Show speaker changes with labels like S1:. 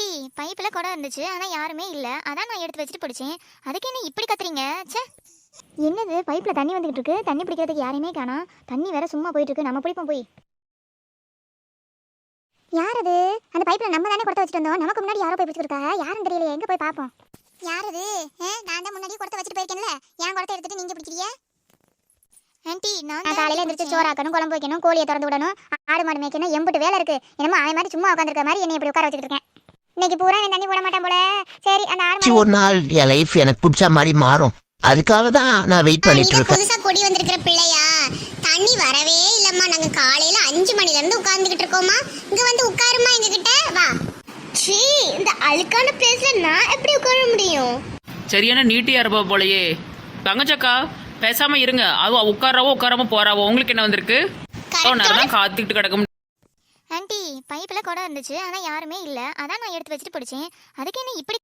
S1: Aunty பைப்பில் குடம் இருந்துச்சு ஆனால் யாருமே இல்லை, அதான் நான் எடுத்து வச்சுட்டு பிடிச்சேன். அதுக்கு என்ன இப்படி கத்துறீங்க? ச்சே, என்னது பைப்பில் தண்ணி வந்துகிட்டு இருக்கு, தண்ணி பிடிக்கிறதுக்கு யாரையுமே காணோம். தண்ணி வேற சும்மா போயிட்டு இருக்கு, நம்ம பிடிப்போம் போய். யார் அது? அந்த பைப்பில் நம்ம தானே குடத்தை வச்சுட்டு வந்தோம், நமக்கு முன்னாடி யாரோ போய் பிடிச்சிருக்கா, யாரும் தெரியலையே, எங்கே போய் பார்ப்போம். யார் அது? நான் தான் முன்னாடி குடத்தை வச்சுட்டு போயிருக்கேன்ல, என் குடத்தை எடுத்துட்டு நீங்கள் பிடிக்கிறீங்க? ஆண்டி நான் காலையில் எழுந்திரிச்சு சோறாக்கணும், குழம்பு வைக்கணும், கோழியை திறந்து விடணும், ஆடு மாடு மேய்க்கணும், எம்பிட்டு வேலை இருக்கு. என்னமோ அவன் மாதிரி சும்மா உட்காந்துருக்க மாதிரி என்னை இப்படி உட்கார வச்சுட்டு இருக்கேன். இன்னைக்கு பூரா நான் தண்ணி போட மாட்டேன் போல. சரி அந்த ஆடு
S2: ஒரு நாள் என் லைஃப் எனக்கு பிடிச்ச மாதிரி மாறும், அதுக்காக தான் நான் வெயிட் பண்ணிட்டு இருக்கேன்.
S3: புதுசா கொடி வந்திருக்கிற பிள்ளையா? தண்ணி வரவே இல்லம்மா, நாங்க காலையில 5 மணில இருந்து உட்கார்ந்துகிட்டு இருக்கோமா. இங்க வந்து உட்காருமா, எங்க கிட்ட வா. சீ, இந்த அழுக்கான பிளேஸ்ல நான் எப்படி உட்கார முடியும்?
S4: சரியான நீட்டியா இருப்பா போலயே. தங்கச்சக்கா பேசாம இருங்க, அவ உட்காராவோ உட்காராம போறாவோ, உங்களுக்கு என்ன வந்திருக்கு? நேரம் காத்துக்கிட்டு கிடக்கும்.
S1: ஆண்டி பைப்பில் குடம் இருந்துச்சு ஆனால் யாருமே இல்லை, அதான் நான் எடுத்து வச்சுட்டு பிடிச்சேன். அதுக்கு என்ன இப்படி